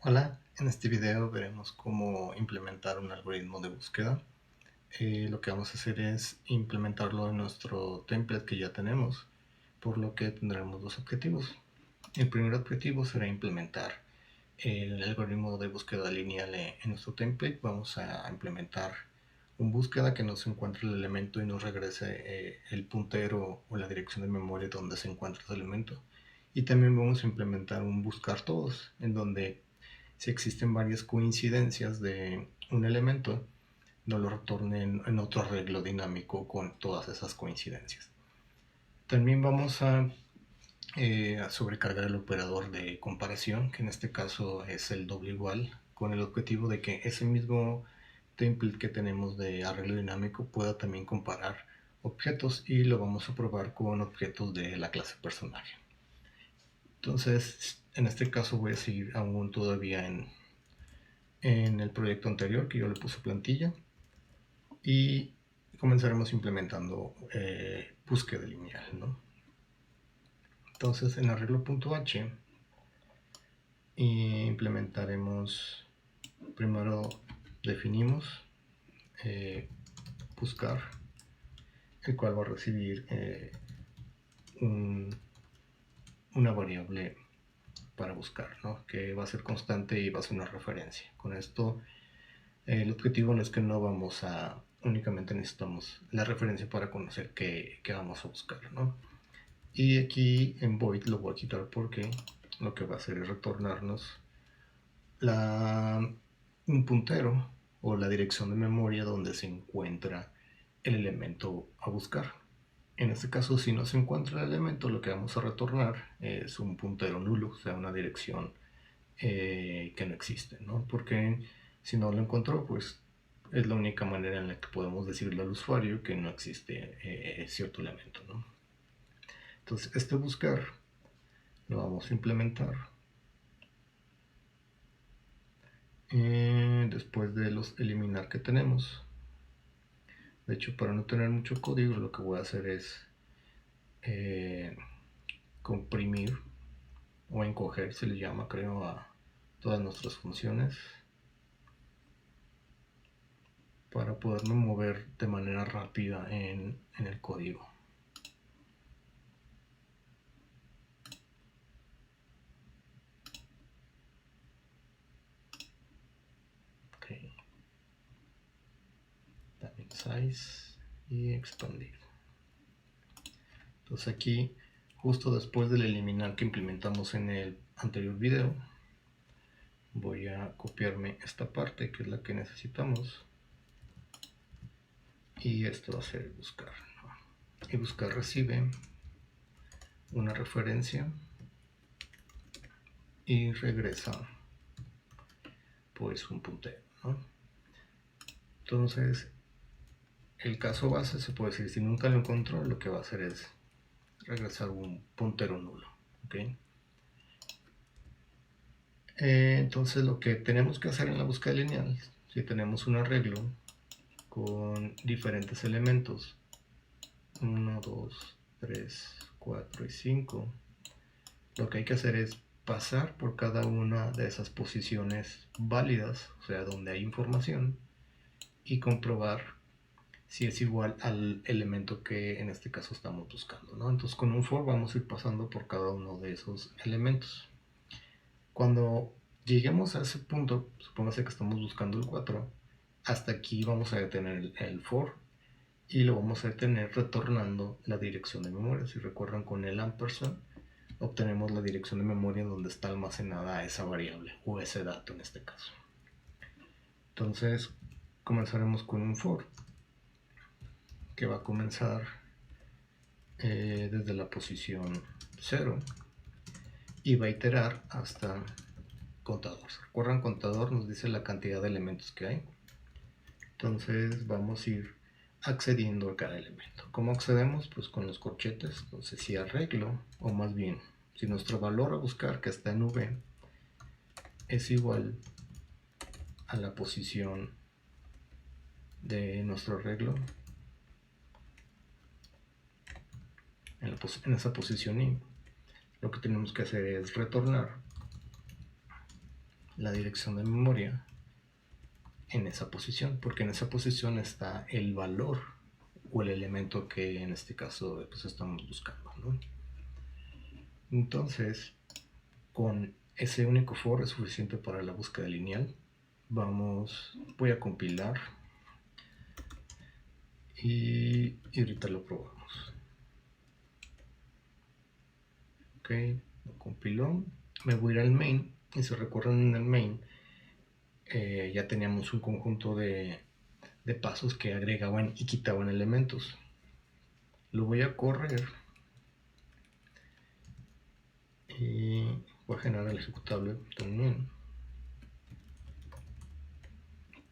Hola, en este video veremos cómo implementar un algoritmo de búsqueda. Lo que vamos a hacer es implementarlo en nuestro template que ya tenemos, por lo que tendremos dos objetivos. El primer objetivo será implementar el algoritmo de búsqueda lineal en nuestro template. Vamos a implementar un búsqueda que nos encuentre el elemento y nos regrese el puntero o la dirección de memoria donde se encuentra ese elemento. Y también vamos a implementar un buscar todos, en donde si existen varias coincidencias de un elemento, no lo retorne en otro arreglo dinámico con todas esas coincidencias. También vamos a sobrecargar el operador de comparación, que en este caso es el doble igual, con el objetivo de que ese mismo template que tenemos de arreglo dinámico pueda también comparar objetos, y lo vamos a probar con objetos de la clase personaje. Entonces, en este caso voy a seguir aún todavía en el proyecto anterior, que yo le puse plantilla, y comenzaremos implementando búsqueda lineal, ¿no? Entonces en arreglo.h implementaremos, primero definimos buscar, el cual va a recibir una variable para buscar, ¿no? Que va a ser constante y va a ser una referencia. Con esto el objetivo no es que no vamos a, únicamente necesitamos la referencia para conocer qué vamos a buscar, ¿no? Y aquí en void lo voy a quitar porque lo que va a hacer es retornarnos un puntero o la dirección de memoria donde se encuentra el elemento a buscar. En este caso, si no se encuentra el elemento, lo que vamos a retornar es un puntero nulo, o sea, una dirección que no existe, ¿no? Porque si no lo encontró, pues es la única manera en la que podemos decirle al usuario que no existe cierto elemento, ¿no? Entonces, este buscar lo vamos a implementar después de los eliminar que tenemos. De hecho, para no tener mucho código, lo que voy a hacer es comprimir o encoger, se le llama, creo, a todas nuestras funciones, para poderme mover de manera rápida en el código. Okay. También size y expandir. Entonces aquí, justo después del eliminar que implementamos en el anterior video, voy a copiarme esta parte que es la que necesitamos, y esto va a ser buscar, ¿no? Y buscar recibe una referencia y regresa pues un puntero, ¿no? Entonces el caso base se puede decir, si nunca lo encontró, lo que va a hacer es regresar un puntero nulo, ¿okay? Entonces lo que tenemos que hacer en la búsqueda lineal, si tenemos un arreglo con diferentes elementos, 1, 2, 3, 4 y 5, lo que hay que hacer es pasar por cada una de esas posiciones válidas, o sea, donde hay información, y comprobar si es igual al elemento que en este caso estamos buscando, ¿no? Entonces con un for vamos a ir pasando por cada uno de esos elementos. Cuando lleguemos a ese punto, supóngase que estamos buscando el 4, hasta aquí vamos a detener el for y lo vamos a detener retornando la dirección de memoria. Si recuerdan, con el ampersand obtenemos la dirección de memoria donde está almacenada esa variable o ese dato en este caso. Entonces comenzaremos con un for que va a comenzar desde la posición 0 y va a iterar hasta contador. Recuerdan, contador nos dice la cantidad de elementos que hay. Entonces vamos a ir accediendo a cada elemento. ¿Cómo accedemos? Pues con los corchetes. Entonces si arreglo, o más bien, si nuestro valor a buscar, que está en V, es igual a la posición de nuestro arreglo, en esa posición y lo que tenemos que hacer es retornar la dirección de memoria en esa posición, porque en esa posición está el valor o el elemento que en este caso pues estamos buscando, ¿no? Entonces, con ese único for es suficiente para la búsqueda lineal. Voy a compilar y ahorita lo probamos. Ok, lo compiló. Me voy a ir al main y si recuerdan en el main ya teníamos un conjunto de pasos que agregaban y quitaban elementos. Lo voy a correr y voy a generar el ejecutable también.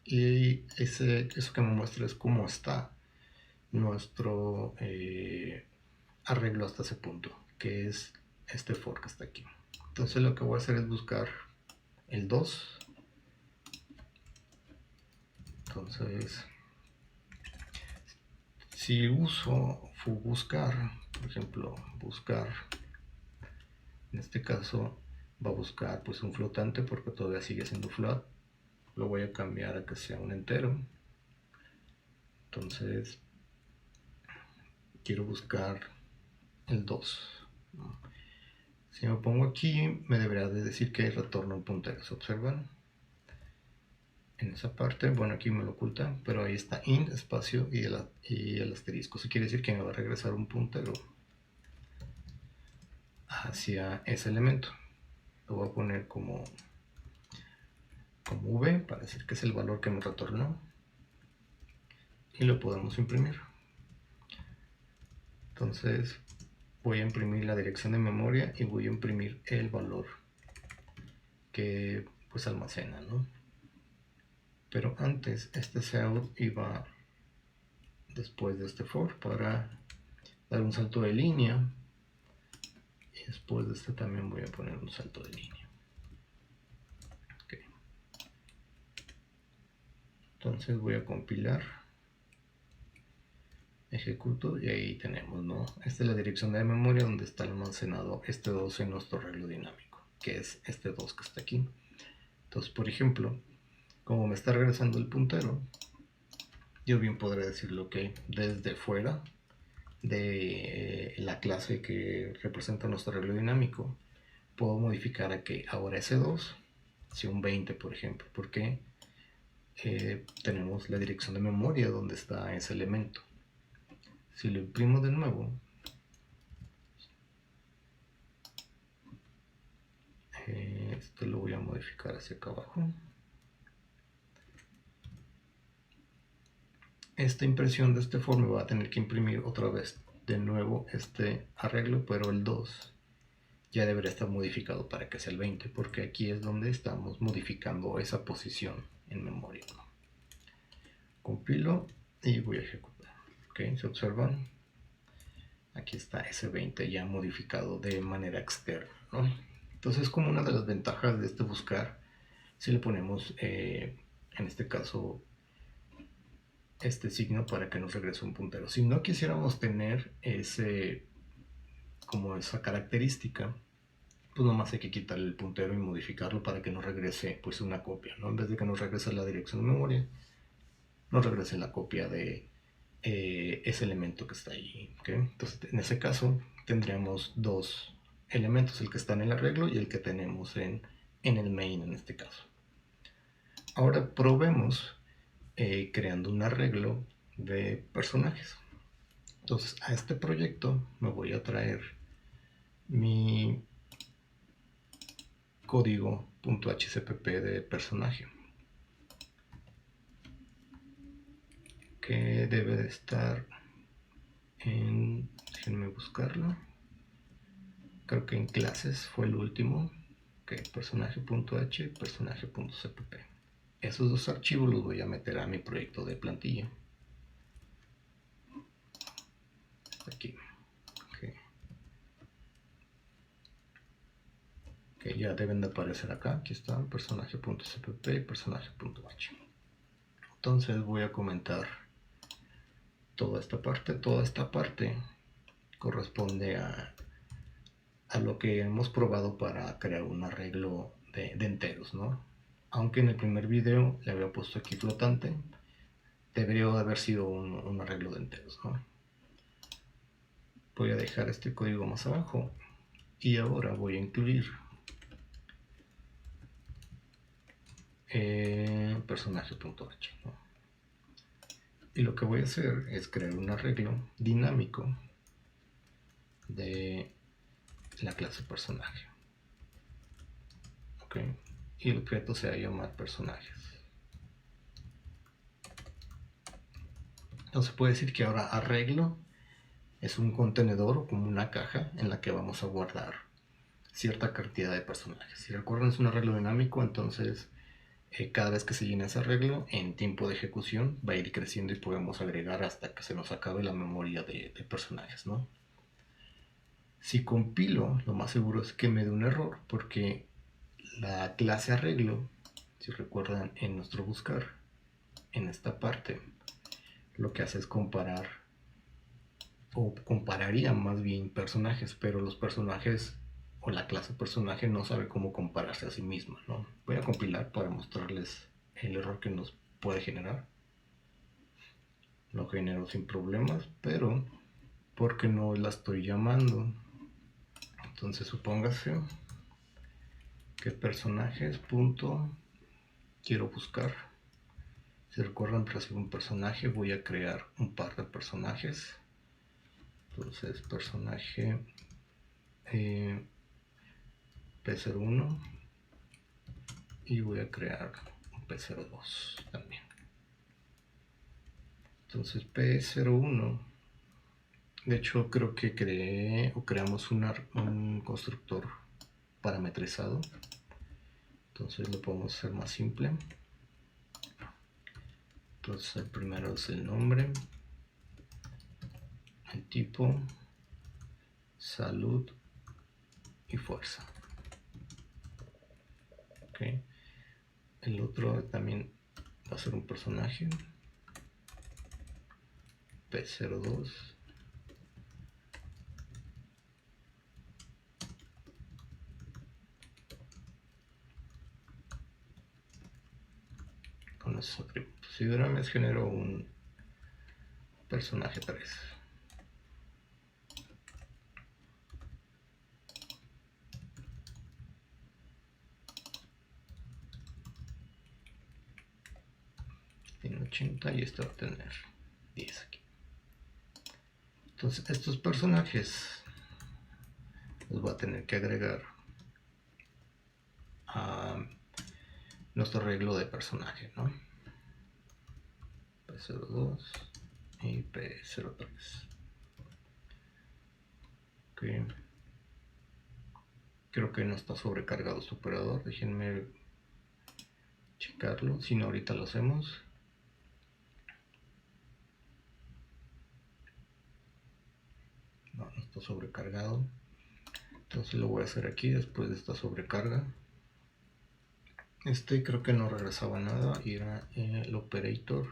Y eso que me muestra es cómo está nuestro arreglo hasta ese punto, que es este for que está aquí. Entonces lo que voy a hacer es buscar el 2. Entonces, si uso buscar, por ejemplo, buscar, en este caso va a buscar pues un flotante porque todavía sigue siendo float. Lo voy a cambiar a que sea un entero. Entonces, quiero buscar el 2. Si me pongo aquí, me debería de decir que retorno un puntero. ¿Se observan? En esa parte, bueno, aquí me lo oculta, pero ahí está int, espacio y el asterisco. Eso quiere decir que me va a regresar un puntero hacia ese elemento. Lo voy a poner como v para decir que es el valor que me retornó y lo podemos imprimir. Entonces voy a imprimir la dirección de memoria y voy a imprimir el valor que pues almacena, ¿no? Pero antes este out iba después de este for para dar un salto de línea y después de este también voy a poner un salto de línea. Okay. Entonces voy a compilar, ejecuto y ahí tenemos, ¿no? Esta es la dirección de memoria donde está almacenado este 2 en nuestro arreglo dinámico, que es este 2 que está aquí. Entonces, por ejemplo, como me está regresando el puntero, yo bien podré decirlo que desde fuera de la clase que representa nuestro arreglo dinámico, puedo modificar a que ahora ese 2 sea un 20, por ejemplo, porque tenemos la dirección de memoria donde está ese elemento. Si lo imprimo de nuevo, esto lo voy a modificar hacia acá abajo. Esta impresión de este forma va a tener que imprimir otra vez de nuevo este arreglo, pero el 2 ya debería estar modificado para que sea el 20, porque aquí es donde estamos modificando esa posición en memoria, ¿no? Compilo y voy a ejecutar. Ok, se observan, aquí está ese 20 ya modificado de manera externa, ¿no? Entonces, como una de las ventajas de este buscar, si le ponemos en este caso este signo para que nos regrese un puntero. Si no quisiéramos tener como esa característica, pues nomás hay que quitarle el puntero y modificarlo para que nos regrese pues una copia, ¿no? En vez de que nos regrese la dirección de memoria, nos regrese la copia de ese elemento que está ahí, ¿okay? Entonces, en ese caso, tendríamos dos elementos, el que está en el arreglo y el que tenemos en el main en este caso. Ahora probemos creando un arreglo de personajes. Entonces a este proyecto me voy a traer mi código .hcpp de personaje, que debe de estar en, déjenme buscarlo, creo que en clases fue el último, que personaje.h, personaje.cpp. Esos dos archivos los voy a meter a mi proyecto de plantilla. Aquí. Que ya deben de aparecer acá. Aquí están personaje.cpp y personaje.h. Entonces voy a comentar toda esta parte. Toda esta parte corresponde a lo que hemos probado para crear un arreglo de enteros, ¿no? aunque en el primer video le había puesto aquí flotante, debería haber sido un arreglo de enteros, ¿no? Voy a dejar este código más abajo y ahora voy a incluir personaje.h, ¿no? Y lo que voy a hacer es crear un arreglo dinámico de la clase personaje. ¿Ok? Y el objeto se va a llamar personajes. Entonces puede decir que ahora arreglo es un contenedor o como una caja en la que vamos a guardar cierta cantidad de personajes. Si recuerdan, es un arreglo dinámico, entonces cada vez que se llene ese arreglo, en tiempo de ejecución va a ir creciendo y podemos agregar hasta que se nos acabe la memoria de personajes, ¿no? Si compilo, lo más seguro es que me dé un error, porque la clase arreglo, si recuerdan en nuestro buscar, en esta parte, lo que hace es comparar, o compararía más bien personajes, pero los personajes o la clase personaje no sabe cómo compararse a sí misma, ¿no? Voy a compilar para mostrarles el error que nos puede generar. Lo genero sin problemas, pero porque no la estoy llamando. Entonces supóngase que personajes punto quiero buscar. Si recuerdan, para hacer un personaje voy a crear un par de personajes. Entonces personaje P01 y voy a crear un P02 también. Entonces P01, de hecho creo que creamos un constructor parametrizado. Entonces lo podemos hacer más simple. Entonces el primero es el nombre, el tipo, salud y fuerza. Okay. El otro también va a ser un personaje, P02. Con esos atributos. Y ahora me genero un personaje 3. Tiene 80 y este va a tener 10 aquí. Entonces estos personajes los voy a tener que agregar a nuestro arreglo de personaje, ¿no? P02 y P03. Okay. Creo que no está sobrecargado este operador. Déjenme checarlo. Si no, ahorita lo hacemos. No está sobrecargado. Entonces lo voy a hacer aquí después de esta sobrecarga. Creo que no regresaba nada. Y era el operator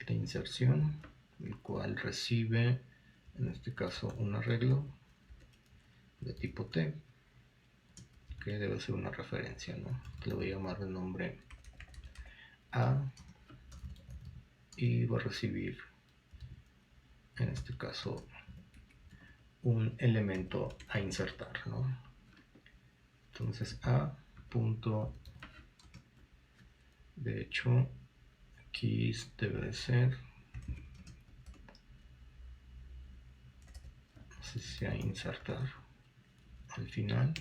de inserción, el cual recibe, en este caso, un arreglo de tipo T, que debe ser una referencia, ¿no? Le voy a llamar de nombre A y va a recibir, en este caso, un elemento a insertar, ¿no? Entonces A punto, de hecho aquí debe de ser, no sé si a insertar al final,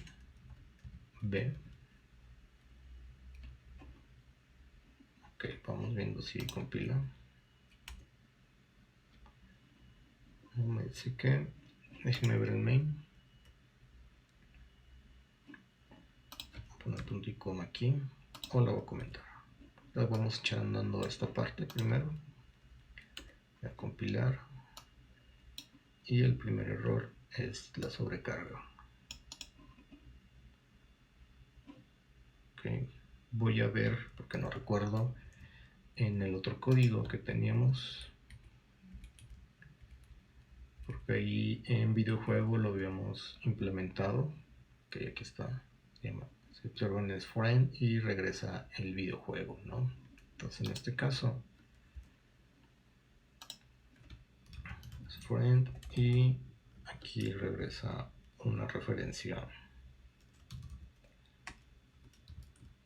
B. Ok, vamos viendo si compila. No me dice que, déjenme ver el main. Poner un icono aquí o lo voy a comentar. Ahora vamos a echar andando esta parte primero. Voy a compilar y el primer error es la sobrecarga. Okay. Voy a ver, porque no recuerdo, en el otro código que teníamos, porque ahí en videojuego lo habíamos implementado. Ok, aquí está, Si observan es friend y regresa el videojuego, ¿no? Entonces en este caso es friend y aquí regresa una referencia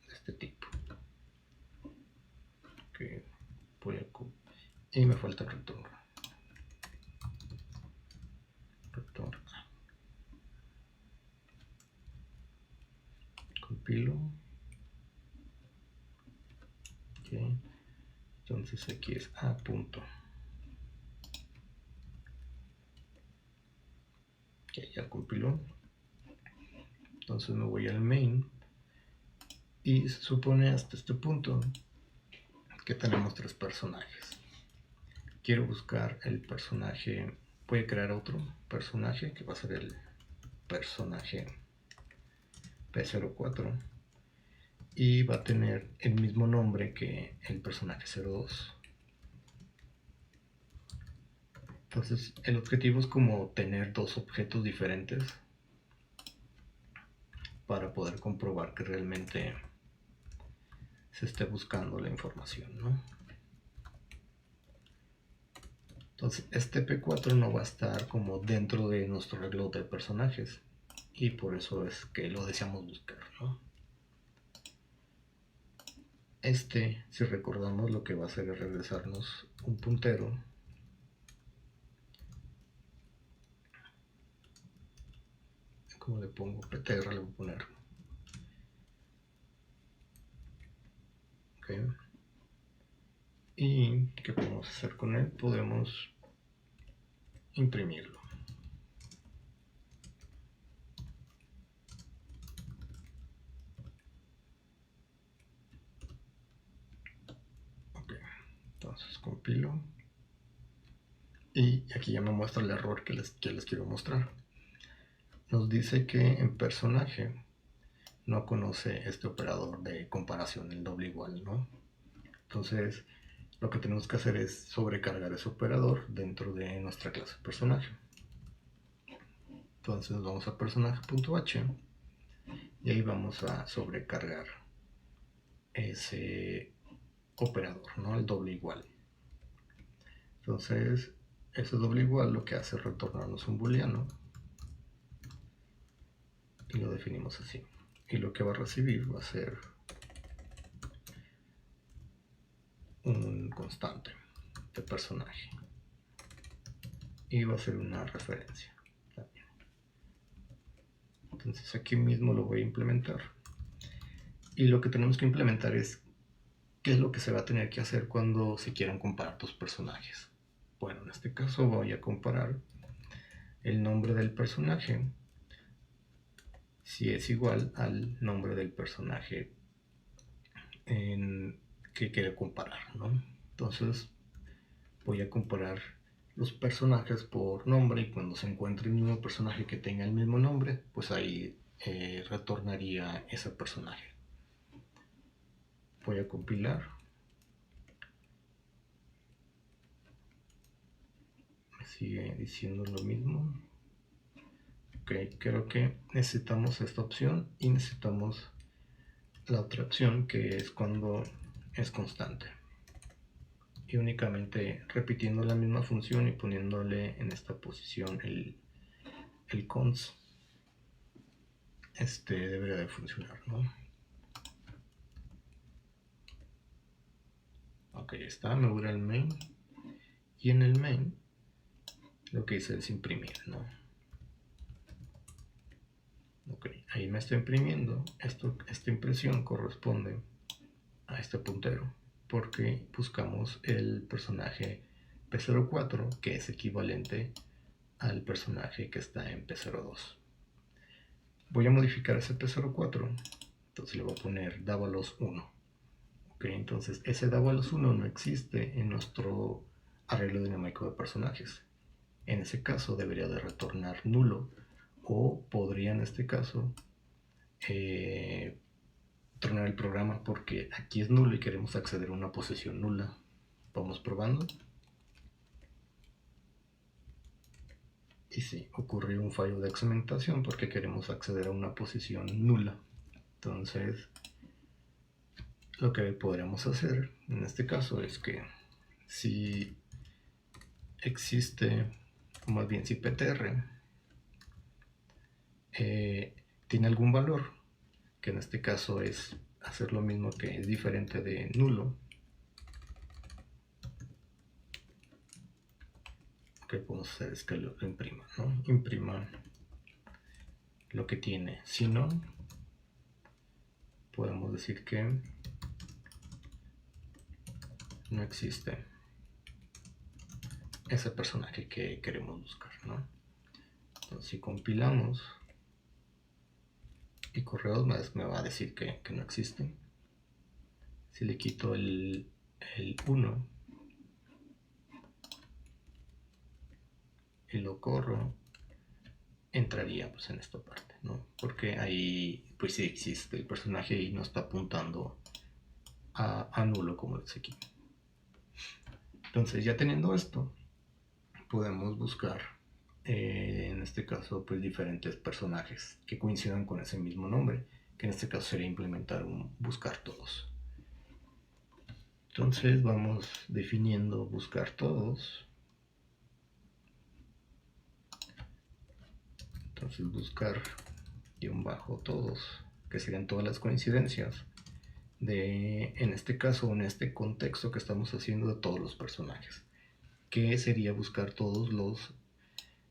de este tipo. Que voy a y me falta el retorno. Compilo. Okay. Entonces aquí es a punto. Okay, ya compiló. Entonces me voy al main y se supone hasta este punto que tenemos tres personajes. Quiero buscar el personaje. Voy a crear otro personaje que va a ser el personaje P04 y va a tener el mismo nombre que el personaje 02. Entonces el objetivo es como tener dos objetos diferentes para poder comprobar que realmente se esté buscando la información, ¿no? Entonces este P4 no va a estar como dentro de nuestro reloj de personajes y por eso es que lo deseamos buscar, ¿no? Si recordamos, lo que va a hacer es regresarnos un puntero como le pongo PTR, le voy a poner okay. Y ¿qué podemos hacer con él? Podemos imprimirlo. Okay. Entonces compilo y aquí ya me muestra el error que les quiero mostrar. Nos dice que en personaje no conoce este operador de comparación, el doble igual, ¿no? Entonces lo que tenemos que hacer es sobrecargar ese operador dentro de nuestra clase personaje. Entonces vamos a personaje.h y ahí vamos a sobrecargar ese operador, ¿no? El doble igual. Entonces ese doble igual lo que hace es retornarnos un booleano y lo definimos así. Y lo que va a recibir va a ser un constante de personaje y va a ser una referencia también. Entonces aquí mismo lo voy a implementar y lo que tenemos que implementar es qué es lo que se va a tener que hacer cuando se quieran comparar dos personajes. Bueno, en este caso voy a comparar el nombre del personaje si es igual al nombre del personaje que quiero comparar, ¿no? Entonces voy a comparar los personajes por nombre y cuando se encuentre el mismo personaje que tenga el mismo nombre, pues ahí retornaría ese personaje. Voy a compilar. Me sigue diciendo lo mismo. Ok, creo que necesitamos esta opción y necesitamos la otra opción que es cuando es constante. Y únicamente repitiendo la misma función y poniéndole en esta posición el cons, debería de funcionar, ¿no? Ok, está, me voy al main y en el main lo que hice es imprimir, ¿no? Ok, ahí me está imprimiendo. Esta impresión corresponde a este puntero porque buscamos el personaje P04 que es equivalente al personaje que está en P02. Voy a modificar ese P04, entonces le voy a poner Davalos 1. Ok, entonces ese Davalos 1 no existe en nuestro arreglo dinámico de personajes. En ese caso debería de retornar nulo o podría en este caso retornar el programa porque aquí es nulo y queremos acceder a una posición nula. Vamos probando. Y sí, ocurrió un fallo de segmentación porque queremos acceder a una posición nula. Entonces, lo que podríamos hacer en este caso es que si existe, o más bien si PTR tiene algún valor, que en este caso es hacer lo mismo que es diferente de nulo, que podemos hacer es que lo imprima, ¿no? Imprima lo que tiene. Si no, podemos decir que no existe ese personaje que queremos buscar, ¿no? Entonces, si compilamos y correos me va a decir que no existe. Si le quito el 1 y lo corro, entraría pues en esta parte, ¿no? Porque ahí pues sí existe el personaje y no está apuntando a nulo como dice aquí. Entonces, ya teniendo esto, podemos buscar en este caso pues diferentes personajes que coincidan con ese mismo nombre, que en este caso sería implementar un buscar todos. Entonces vamos definiendo buscar todos. Entonces buscar guión bajo todos, que serían todas las coincidencias de, en este caso, en este contexto que estamos haciendo de todos los personajes, que sería buscar todos los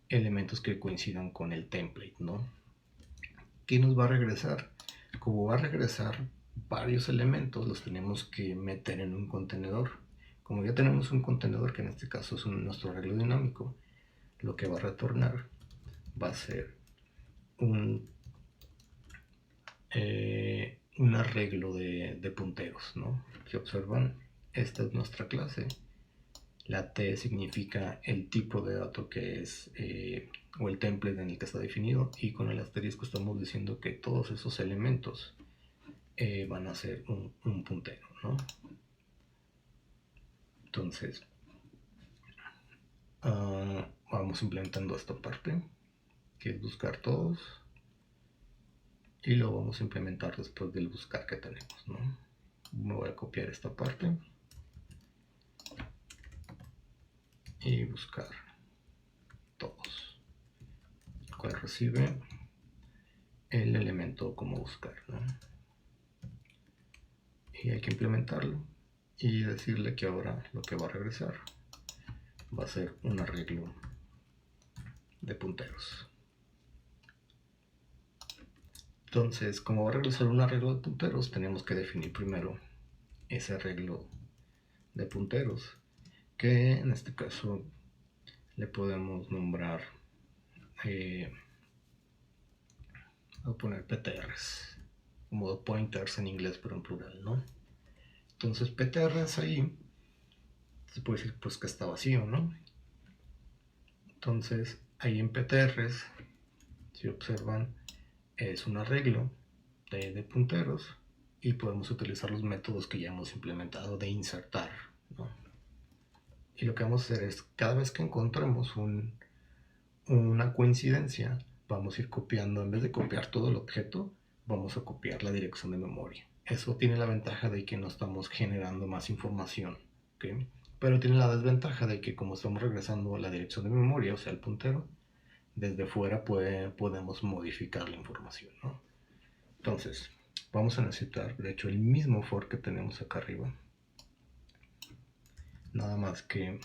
elementos que coincidan con el template, ¿no? ¿Qué nos va a regresar? Como va a regresar varios elementos, los tenemos que meter en un contenedor. Como ya tenemos un contenedor, que en este caso es nuestro arreglo dinámico, lo que va a retornar va a ser un arreglo de punteros, ¿no? Si observan, esta es nuestra clase. La T significa el tipo de dato que es, o el template en el que está definido, y con el asterisco estamos diciendo que todos esos elementos van a ser un puntero, ¿no? Entonces, vamos implementando esta parte, que es buscar todos, y lo vamos a implementar después del buscar que tenemos, ¿no? Me voy a copiar esta parte y buscar todos, cual recibe el elemento como buscar, ¿no? Y hay que implementarlo y decirle que ahora lo que va a regresar va a ser un arreglo de punteros. Entonces, como va a regresar un arreglo de punteros, tenemos que definir primero ese arreglo de punteros, que en este caso le podemos nombrar, voy a poner PTRs, como pointers en inglés, pero en plural, ¿no? Entonces, PTRs ahí se puede decir pues que está vacío, ¿no? Entonces, ahí en PTRs, si observan, es un arreglo de punteros y podemos utilizar los métodos que ya hemos implementado de insertar, ¿no? Y lo que vamos a hacer es, cada vez que encontremos una coincidencia, vamos a ir copiando, en vez de copiar todo el objeto, vamos a copiar la dirección de memoria. Eso tiene la ventaja de que no estamos generando más información, ¿okay? Pero tiene la desventaja de que como estamos regresando a la dirección de memoria, o sea, el puntero, desde fuera podemos modificar la información, ¿no? Entonces, vamos a necesitar, de hecho, el mismo for que tenemos acá arriba. Nada más que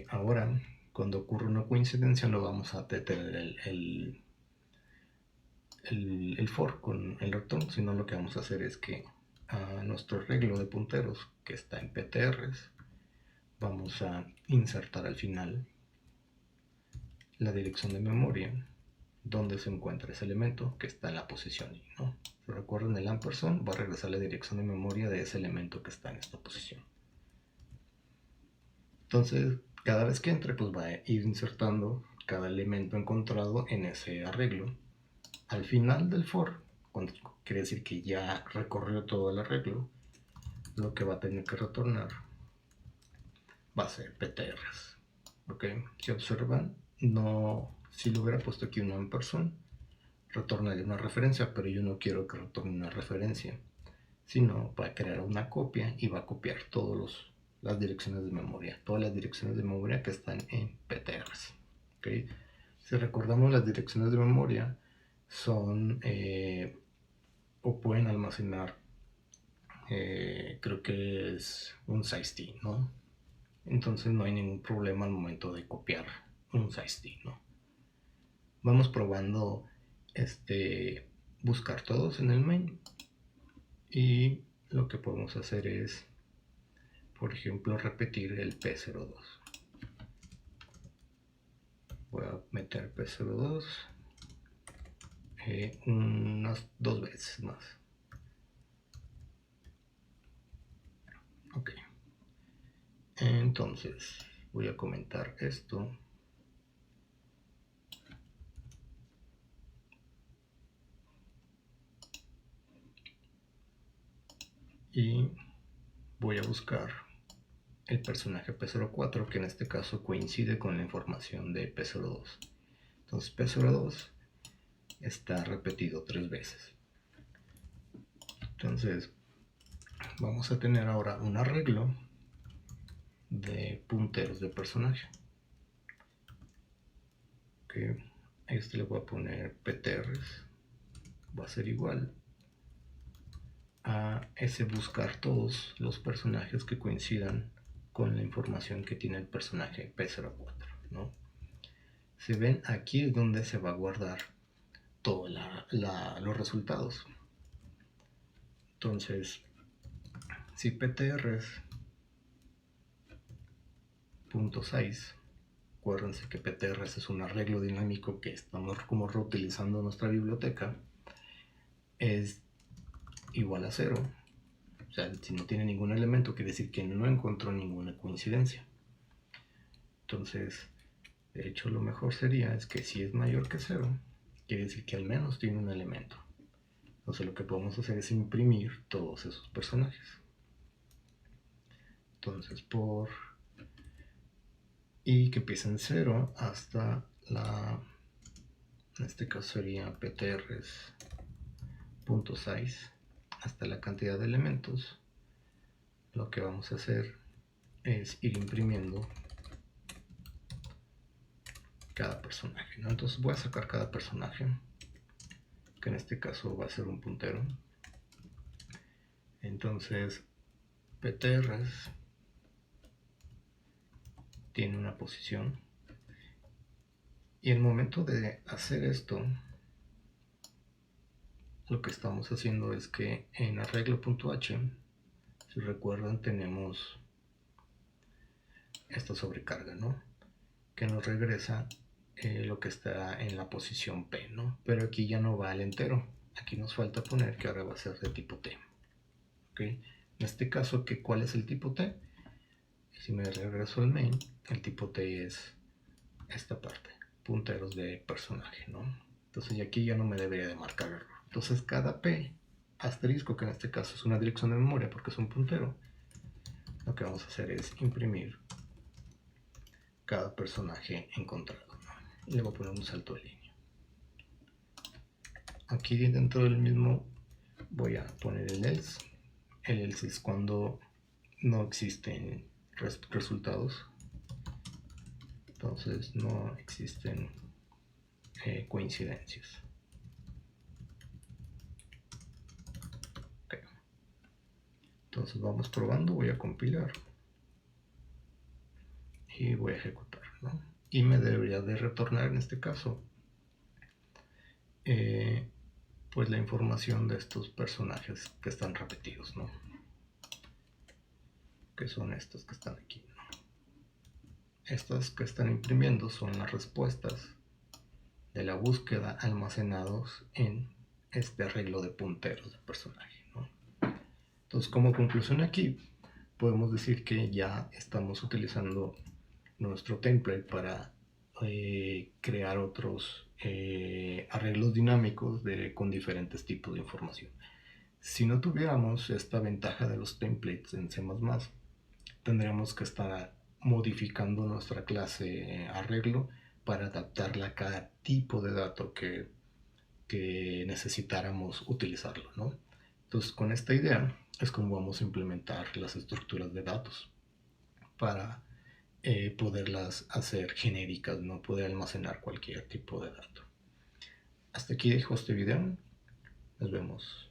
ahora, cuando ocurre una coincidencia, no vamos a detener el for con el return, sino lo que vamos a hacer es que a nuestro arreglo de punteros que está en PTRs, vamos a insertar al final la dirección de memoria donde se encuentra ese elemento que está en la posición I, ¿no? Si recuerdan, el ampersand va a regresar la dirección de memoria de ese elemento que está en esta posición. Entonces, cada vez que entre, pues va a ir insertando cada elemento encontrado en ese arreglo. Al final del for, cuando quiere decir que ya recorrió todo el arreglo, lo que va a tener que retornar va a ser PTRs. ¿Ok? Si observan, no, si lo hubiera puesto aquí un ampersand, retornaría una referencia, pero yo no quiero que retorne una referencia, sino va a crear una copia y va a copiar las direcciones de memoria, todas las direcciones de memoria que están en PTRs. ¿Okay? Si recordamos, las direcciones de memoria son o pueden almacenar, creo que es un SIST, ¿no? Entonces no hay ningún problema al momento de copiar un SIST, ¿no? Vamos probando buscar todos en el main, y lo que podemos hacer es, por ejemplo, repetir el P02. Voy a meter P02 unas 2 veces más. Ok, entonces voy a comentar esto. Y voy a buscar el personaje P04, que en este caso coincide con la información de P02. Entonces P02 está repetido 3 veces. Entonces vamos a tener ahora un arreglo de punteros de personaje. Okay. A este le voy a poner PTRs, va a ser igual a ese buscar todos los personajes que coincidan con la información que tiene el personaje P04, ¿no? Si ven, aquí es donde se va a guardar todos los resultados. Entonces, si PTRs.size, acuérdense que PTRs es un arreglo dinámico que estamos como reutilizando nuestra biblioteca, es igual a 0. O sea, si no tiene ningún elemento, quiere decir que no encontró ninguna coincidencia. Entonces, de hecho, lo mejor sería es que si es mayor que 0, quiere decir que al menos tiene un elemento. Entonces lo que podemos hacer es imprimir todos esos personajes. Entonces y que empiece en 0 hasta en este caso sería ptrs.size, hasta la cantidad de elementos. Lo que vamos a hacer es ir imprimiendo cada personaje, ¿no? Entonces voy a sacar cada personaje, que en este caso va a ser un puntero. Entonces PTRs tiene una posición, y el momento de hacer esto, lo que estamos haciendo es que en arreglo.h, si recuerdan, tenemos esta sobrecarga, ¿no? Que nos regresa lo que está en la posición P, ¿no? Pero aquí ya no va al entero, aquí nos falta poner que ahora va a ser de tipo T. ¿Ok? En este caso, ¿cuál es el tipo T? Si me regreso al main, el tipo T es esta parte, punteros de personaje, ¿no? Entonces aquí ya no me debería de marcar error. Entonces cada P asterisco, que en este caso es una dirección de memoria porque es un puntero, lo que vamos a hacer es imprimir cada personaje encontrado, ¿no? Y le voy a poner un salto de línea. Aquí dentro del mismo voy a poner el else. El else es cuando no existen resultados, entonces no existen coincidencias. Okay. Entonces vamos probando, voy a compilar y voy a ejecutar, ¿no? Y me debería de retornar en este caso pues la información de estos personajes que están repetidos, ¿no? Que son estos que están aquí, ¿no? Estas que están imprimiendo son las respuestas de la búsqueda almacenados en este arreglo de punteros de personaje, ¿no? Entonces, como conclusión aquí, podemos decir que ya estamos utilizando nuestro template para crear otros arreglos dinámicos con diferentes tipos de información. Si no tuviéramos esta ventaja de los templates en C++, tendríamos que estar modificando nuestra clase arreglo para adaptarla a cada tipo de dato que que necesitáramos utilizarlo, ¿no? Entonces, con esta idea es como vamos a implementar las estructuras de datos para poderlas hacer genéricas, no poder almacenar cualquier tipo de dato. Hasta aquí dejo este video. Nos vemos.